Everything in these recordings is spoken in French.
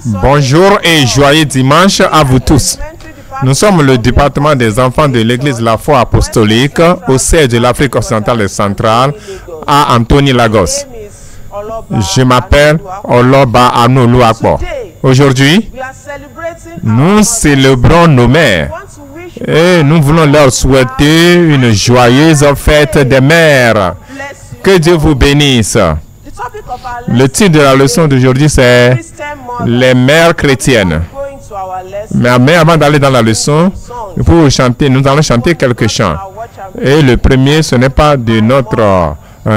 Bonjour et joyeux dimanche à vous tous. Nous sommes le département des enfants de l'Église de la foi apostolique au siège de l'Afrique occidentale et centrale à Anthony, Lagos. Je m'appelle Oloba Anoluakpo. Aujourd'hui, nous célébrons nos mères et nous voulons leur souhaiter une joyeuse fête des mères. Que Dieu vous bénisse. Le titre de la leçon d'aujourd'hui, c'est les mères chrétiennes. Mais avant d'aller dans la leçon, pour chanter, nous allons chanter quelques chants. Et le premier, ce n'est pas de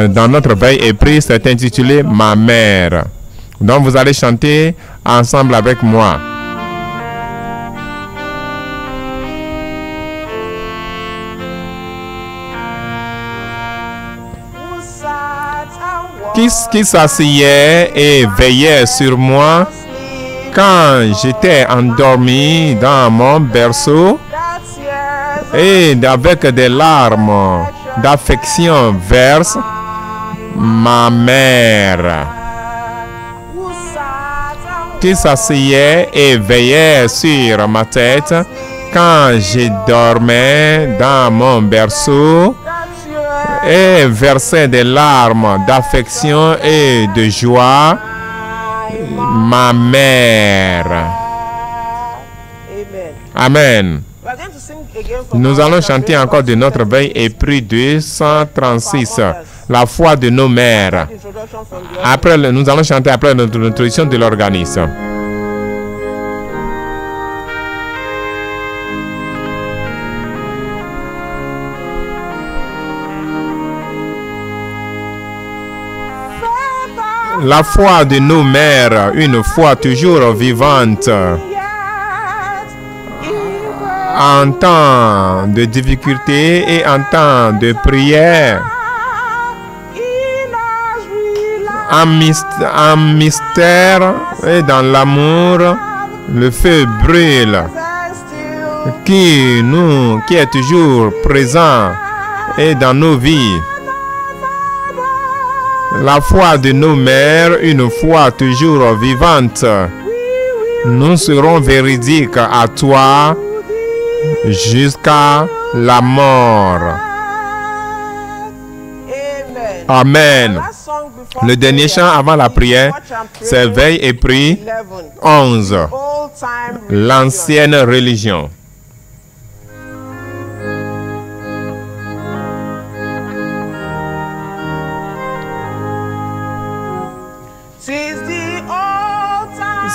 dans notre veille et prière, c'est intitulé Ma mère. Donc vous allez chanter ensemble avec moi. Qui s'asseyait et veillait sur moi quand j'étais endormi dans mon berceau et avec des larmes d'affection verse ma mère. Qui s'asseyait et veillait sur ma tête quand je dormais dans mon berceau et versait des larmes d'affection et de joie, ma mère. Amen. Nous allons chanter encore de notre veille et prière 236, la foi de nos mères. Après, nous allons chanter après l'introduction de l'organisme. La foi de nos mères, une foi toujours vivante. En temps de difficulté et en temps de prière. En mystère et dans l'amour, le feu brûle. Qui est toujours présent et dans nos vies. La foi de nos mères, une foi toujours vivante. Nous serons véridiques à toi jusqu'à la mort. Amen. Le dernier chant avant la prière, c'est Veille et prie 11. L'ancienne religion.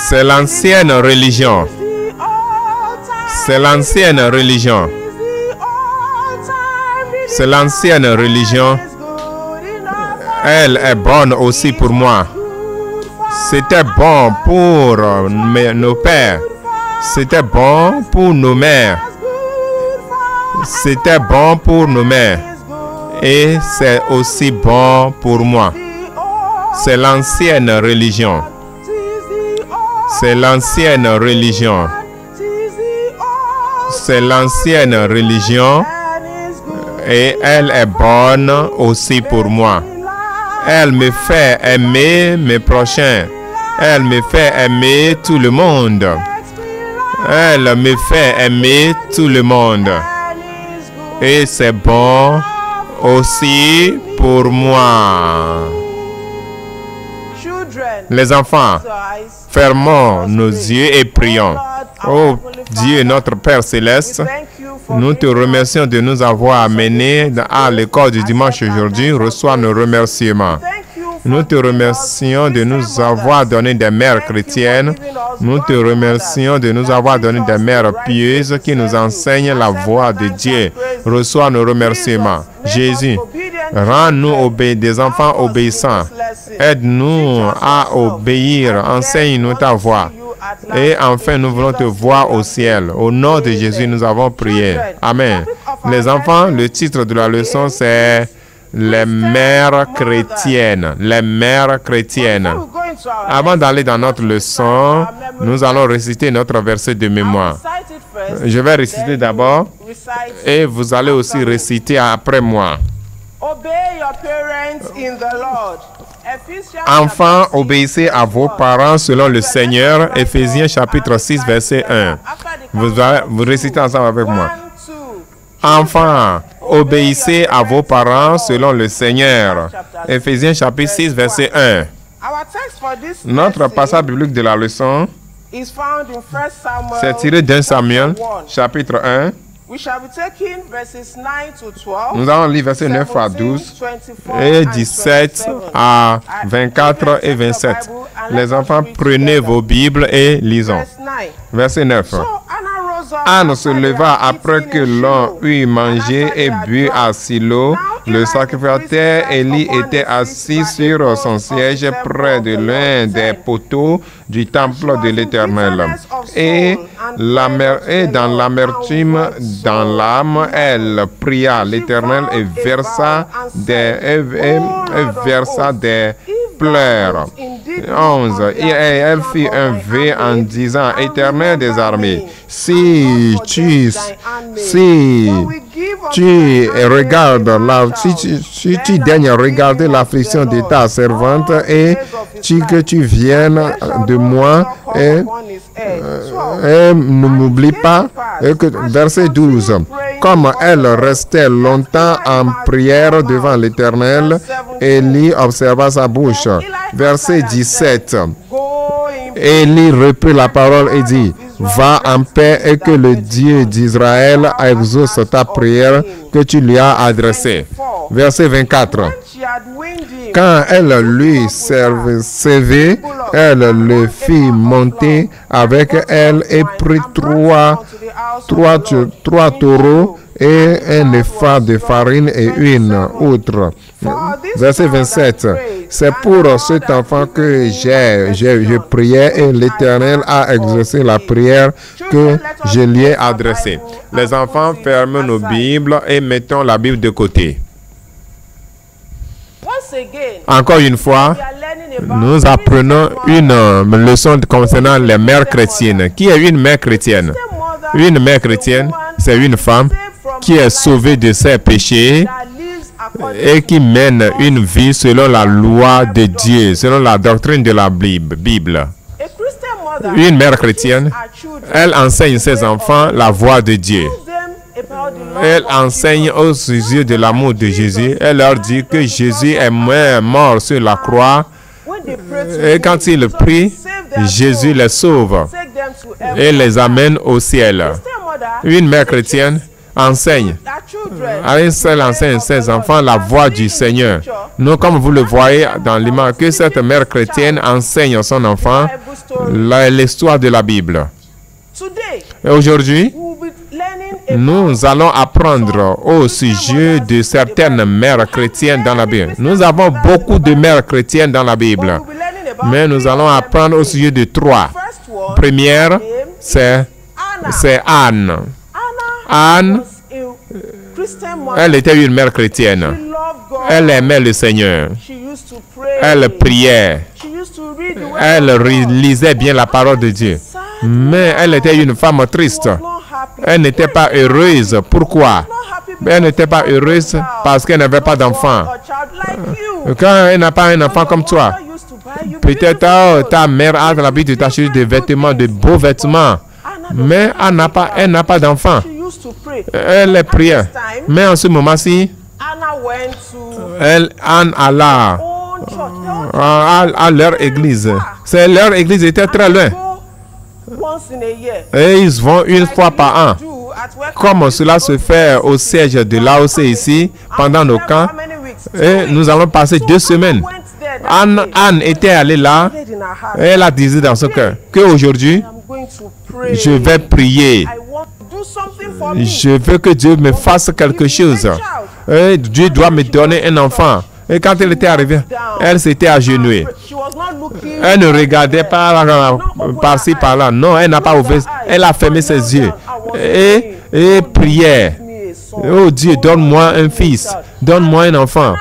C'est l'ancienne religion. C'est l'ancienne religion. C'est l'ancienne religion. Elle est bonne aussi pour moi. C'était bon pour nos pères. C'était bon pour nos mères. C'était bon pour nos mères. Et c'est aussi bon pour moi. C'est l'ancienne religion. C'est l'ancienne religion. C'est l'ancienne religion. Et elle est bonne aussi pour moi. Elle me fait aimer mes prochains. Elle me fait aimer tout le monde. Elle me fait aimer tout le monde. Et c'est bon aussi pour moi. Les enfants, fermons nos yeux et prions. Oh Dieu, notre Père Céleste, nous te remercions de nous avoir amenés à l'école du dimanche aujourd'hui. Reçois nos remerciements. Nous te remercions de nous avoir donné des mères chrétiennes. Nous te remercions de nous avoir donné des mères pieuses qui nous enseignent la voie de Dieu. Reçois nos remerciements. Jésus, rends-nous des enfants obéissants. Aide-nous à obéir. Enseigne-nous ta voie. Et enfin, nous voulons te voir au ciel. Au nom de Jésus, nous avons prié. Amen. Les enfants, le titre de la leçon, c'est les mères chrétiennes. Les mères chrétiennes. Avant d'aller dans notre leçon, nous allons réciter notre verset de mémoire. Je vais réciter d'abord et vous allez aussi réciter après moi. Enfants, obéissez à vos parents selon le Seigneur. Éphésiens chapitre 6, verset 1. Vous récitez ensemble avec moi. Enfants, obéissez à vos parents selon le Seigneur. Éphésiens chapitre 6, verset 1. Notre passage biblique de la leçon c'est tiré d'un Samuel, chapitre 1. Nous allons lire versets 9 à 12 et 17 à 24 et 27. Les enfants, prenez vos Bibles et lisons. Verset 9. Anne se leva après que l'on eut mangé et bu à Silo. Le sacrificateur Élie était assis sur son siège près de l'un des poteaux du temple de l'Éternel. Et dans l'amertume dans l'âme, elle pria l'Éternel et versa des pleurs. 11. Et elle fit un vœu en disant, Éternel des armées, si tu daignes regarder l'affliction de ta servante et que tu viennes de moi et ne m'oublie pas. Verset 12. Comme elle restait longtemps en prière devant l'Éternel, Élie observa sa bouche. Verset 17. Élie reprit la parole et dit, va en paix et que le Dieu d'Israël exauce ta prière que tu lui as adressée. Verset 24. Quand elle lui servait, elle le fit monter avec elle et prit trois taureaux et un épha de farine et une outre. Verset 27. C'est pour cet enfant que je priais et l'Éternel a exaucé la prière que je lui ai adressée. Les enfants, ferment nos Bibles et mettons la Bible de côté. Encore une fois, nous apprenons une leçon concernant les mères chrétiennes. Qui est une mère chrétienne? Une mère chrétienne, c'est une femme qui est sauvée de ses péchés et qui mène une vie selon la loi de Dieu, selon la doctrine de la Bible. Une mère chrétienne, elle enseigne ses enfants la voie de Dieu. Elle enseigne au sujet de l'amour de Jésus. Elle leur dit que Jésus est mort sur la croix. Et quand ils prient, Jésus les sauve et les amène au ciel. Une mère chrétienne enseigne. Elle enseigne ses enfants la voie du Seigneur. Nous, comme vous le voyez dans l'image, que cette mère chrétienne enseigne à son enfant l'histoire de la Bible. Et aujourd'hui, nous allons apprendre au sujet de certaines mères chrétiennes dans la Bible. Nous avons beaucoup de mères chrétiennes dans la Bible, mais nous allons apprendre au sujet de trois. Première, c'est Anne. Anne, elle était une mère chrétienne. Elle aimait le Seigneur. Elle priait. Elle lisait bien la parole de Dieu. Mais elle était une femme triste. Elle n'était pas heureuse. Pourquoi? Elle n'était pas heureuse parce qu'elle n'avait pas d'enfant. Quand elle n'a pas un enfant comme toi, peut-être ta mère a l'habitude de t'acheter des vêtements, de beaux vêtements. Mais elle n'a pas d'enfant. Elle priait. Mais en ce moment-ci, Anne alla à leur église. Leur église était très loin. Et ils vont une fois par an. Comme cela se fait au siège de l'AOC ici, pendant nos camps. Et nous allons passer 2 semaines. Anne était allée là. Et elle a dit dans son cœur qu'aujourd'hui, je vais prier. Je veux que Dieu me fasse quelque chose. Et Dieu doit me donner un enfant. Et quand elle était arrivée, elle s'était agenouillée. Elle ne regardait pas par-ci, par-là. Non, elle n'a pas ouvert. Elle a fermé ses yeux. Et priait. Oh Dieu, donne-moi un fils. Donne-moi un enfant.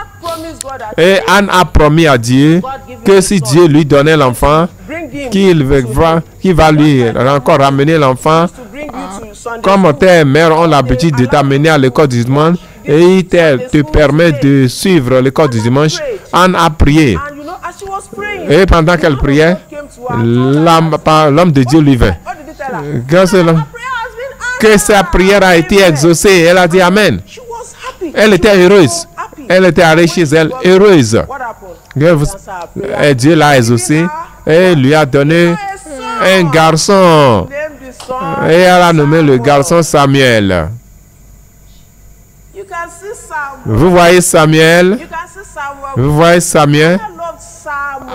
Et Anne a promis à Dieu que si Dieu lui donnait l'enfant, qu'il va lui encore ramener l'enfant. Comme tes mères ont l'habitude de t'amener à l'école du dimanche et il te permet de suivre l'école du dimanche, Anne a prié. Et pendant qu'elle priait, l'homme de Dieu lui vint. Que sa prière a été exaucée. Elle a dit Amen. Elle était heureuse. Elle était allée chez elle, heureuse. Et Dieu l'a exaucée et lui a donné un garçon. Et elle a nommé le garçon Samuel. Vous voyez Samuel? Vous voyez Samuel?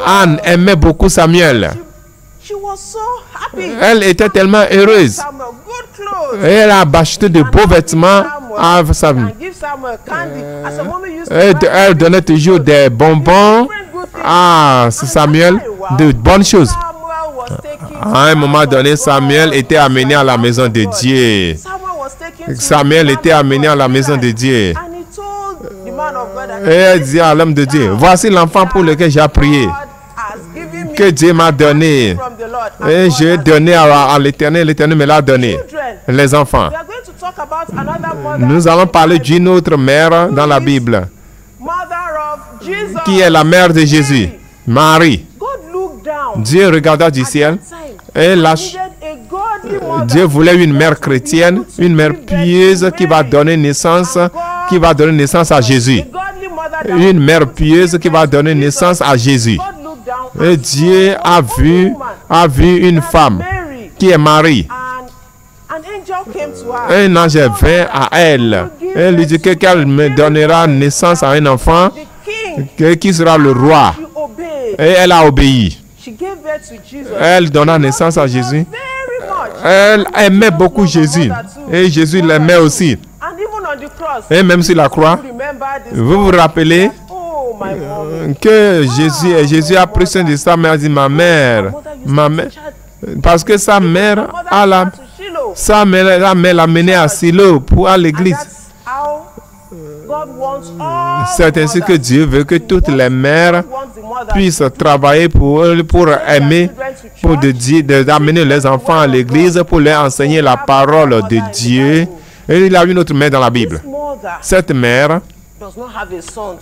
Anne aimait beaucoup Samuel. Elle était tellement heureuse. Et elle a acheté de beaux vêtements à Samuel. Elle donnait toujours des bonbons à Samuel, de bonnes choses. À un moment donné, Samuel était amené à la maison de Dieu. Samuel était amené à la maison de Dieu. Et elle dit à l'homme de Dieu, voici l'enfant pour lequel j'ai prié, que Dieu m'a donné. Et j'ai donné à l'Éternel, l'Éternel me l'a donné. Les enfants. Nous allons parler d'une autre mère dans la Bible, qui est la mère de Jésus, Marie. Dieu regarda du ciel et Dieu voulait une mère chrétienne, une mère pieuse qui va donner naissance à Jésus. Une mère pieuse qui va donner naissance à Jésus. Et Dieu a vu une femme qui est Marie. Un ange vint à elle et lui dit qu'elle me donnera naissance à un enfant qui sera le roi. Et elle a obéi. Elle donna naissance à Jésus. Elle aimait beaucoup Jésus. Et Jésus l'aimait aussi. Et même sur la croix, vous vous rappelez que Jésus a pris soin de sa mère, dit ma mère, parce que sa mère l'a menée à Silo à l'église. C'est ainsi que Dieu veut que toutes les mères puissent travailler pour aimer, pour d'amener les enfants à l'église, pour leur enseigner la parole de Dieu. Et il y a une autre mère dans la Bible. Cette mère,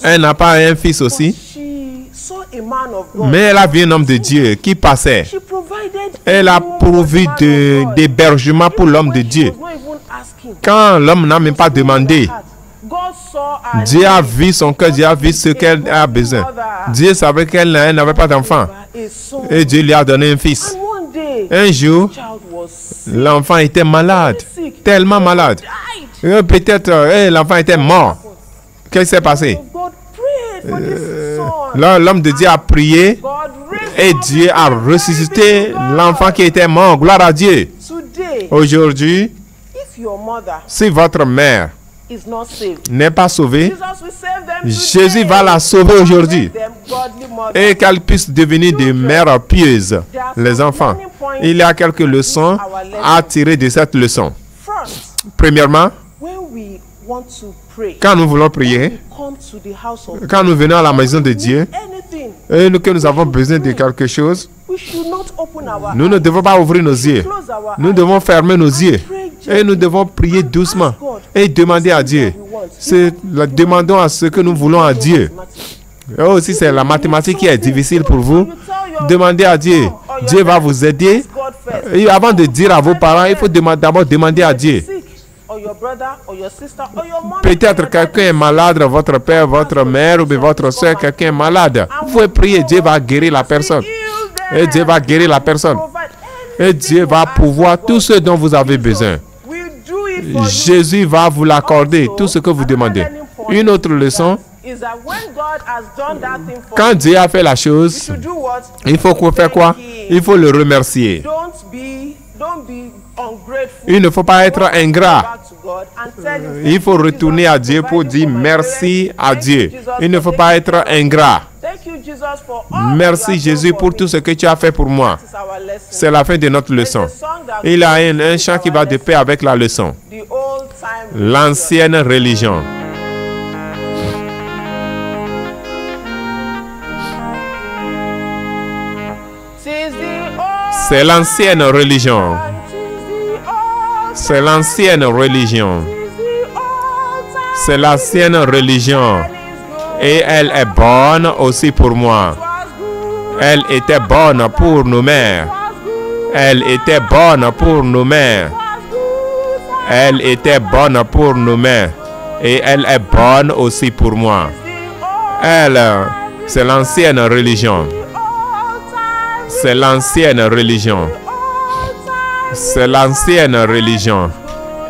elle n'a pas un fils aussi, mais elle a vu un homme de Dieu qui passait. Elle a pourvu d'hébergement pour l'homme de Dieu. Quand l'homme n'a même pas demandé, Dieu a vu son cœur, Dieu a vu ce qu'elle a besoin. Dieu savait qu'elle n'avait pas d'enfant. Et Dieu lui a donné un fils. Un jour, l'enfant était malade, tellement malade. Peut-être l'enfant était mort. Qu'est-ce qui s'est passé? L'homme de Dieu a prié et Dieu a ressuscité l'enfant qui était mort. Gloire à Dieu. Aujourd'hui, si votre mère n'est pas sauvée, Jésus va la sauver aujourd'hui et qu'elle puisse devenir des mères pieuses. Les enfants, il y a quelques leçons à tirer de cette leçon. Premièrement, quand nous voulons prier, quand nous venons à la maison de Dieu et que nous avons besoin de quelque chose, nous ne devons pas ouvrir nos yeux. Nous devons fermer nos yeux et nous devons prier doucement et demander à Dieu. Demandons à ce que nous voulons à Dieu. Oh, si c'est la mathématique qui est difficile pour vous, demandez à Dieu. Dieu va vous aider. Et avant de dire à vos parents, il faut d'abord demander à Dieu. Peut-être quelqu'un est malade, votre père, votre mère ou votre soeur, quelqu'un est malade. Vous pouvez prier, Dieu va guérir la personne. Et Dieu va guérir la personne. Et Dieu va pouvoir tout ce dont vous avez besoin. Jésus va vous l'accorder, tout ce que vous demandez. Une autre leçon, quand Dieu a fait la chose, il faut faire quoi? Il faut le remercier. Il ne faut pas être ingrat. Il faut retourner à Dieu pour dire merci à Dieu. Il ne faut pas être ingrat. Merci Jésus pour tout ce que tu as fait pour moi. C'est la fin de notre leçon. Il y a un chant qui va de pair avec la leçon. L'ancienne religion. C'est l'ancienne religion. C'est l'ancienne religion. C'est l'ancienne religion. Et elle est bonne aussi pour moi. Elle était bonne pour nos mères. Elle était bonne pour nos mères. Elle était bonne pour nos mères. Et elle est bonne aussi pour moi. Elle, c'est l'ancienne religion. C'est l'ancienne religion. C'est l'ancienne religion.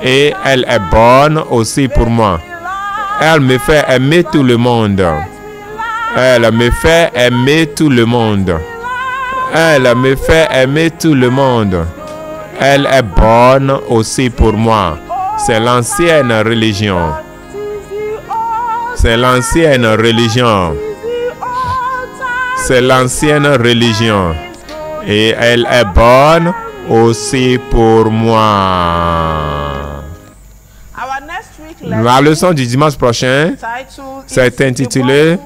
Et elle est bonne aussi pour moi. Elle me fait aimer tout le monde. Elle me fait aimer tout le monde. Elle me fait aimer tout le monde. Elle est bonne aussi pour moi. C'est l'ancienne religion. C'est l'ancienne religion. C'est l'ancienne religion. Et elle est bonne aussi pour moi. La leçon du dimanche prochain s'est intitulée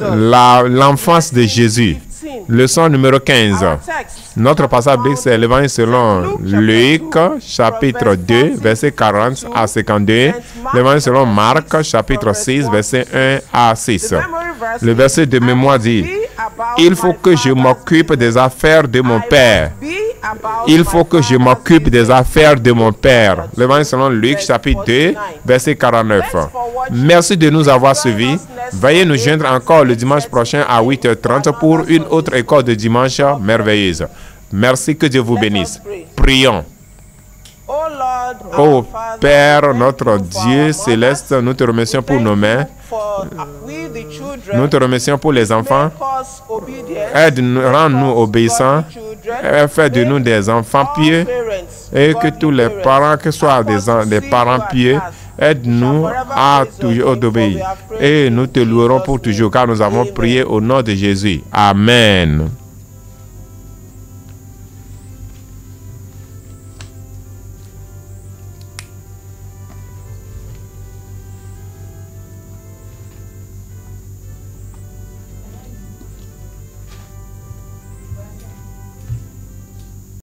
L'enfance de Jésus. Leçon numéro 15. Notre passage biblique, c'est l'évangile selon Luc, chapitre 2, verset 40 à 52. L'évangile selon Marc, chapitre 6, verset 1 à 6. Le verset de mémoire dit: il faut que je m'occupe des affaires de mon Père. Il faut que je m'occupe des affaires de mon Père. L'évangile selon Luc, chapitre 2, verset 49. Merci de nous avoir suivis. Veuillez nous joindre encore le dimanche prochain à 8h30 pour une autre école de dimanche merveilleuse. Merci, que Dieu vous bénisse. Prions. Ô Père, notre Dieu céleste, nous te remercions pour nos mains. Nous te remercions pour les enfants. Aide-nous, rends-nous obéissants. Fais de nous des enfants pieux. Et que tous les parents, que ce soit des parents pieux, aide-nous à toujours obéir. Et nous te louerons pour toujours, car nous avons prié au nom de Jésus. Amen.